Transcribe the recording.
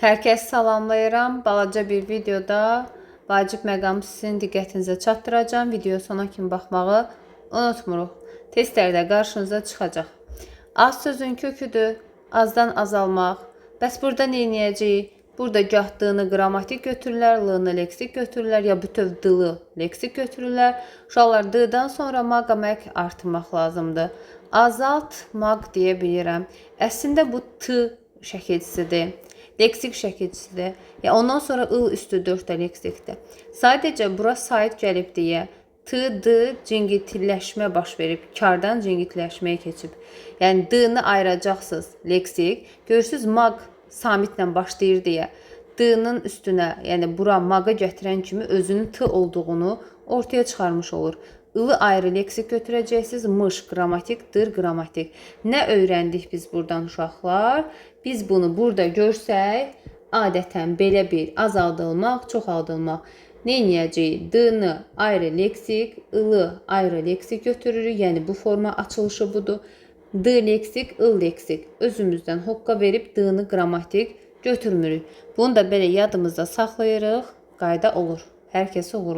Hər kəs salamlayıram. Balaca bir videoda vacib məqamı sizin diqqətinizə çatdıracağım. Video sona kimi baxmağı unutmuruq. Testlərdə qarşınıza çıxacaq. Az sözün köküdür, azdan azalmaq. Bəs burada nə edəcəyik? Burada gah d-nı qrammatik götürürlər, l-nı leksik götürürlər, ya bütöv d-lı leksik götürürlər. Uşaqlar d-dan sonra maq artırmaq lazımdır. Azaltmaq deyə bilirəm. Əslində bu t şəkilçisidir. Leksik şəkilçisidir. Ondan sonra ıl üstü 4 leksikdir. Sadəcə bura sait gəlib deyə t, d cingiltiləşmə baş verib. Kardan cingiltiləşməyə keçib. Yəni d-nı ayıracaqsınız leksik. Görürsünüz maq samitlə başlayır deyə d-nın üstünə, yəni bura mağı gətirən kimi özünün t olduğunu ortaya çıxarmış olur. I-lı ayrı leksik götürəcəksiniz. Mış qrammatik, dır qrammatik. Nə öyrəndik biz buradan uşaqlar? Biz bunu burada görsək, adətən belə bir azaldılmaq, çoxaldılmaq. Nə edəcəyik? D-nı ayrı leksik, I-lı ayrı leksik götürürük. Yəni bu forma açılışı budur. D leksik, I leksik. Özümüzdən hoqqa verib d-nı qrammatik götürmürük. Bunu da belə yadımızda saxlayırıq. Qayda olur. Hər kəsə uğurlu.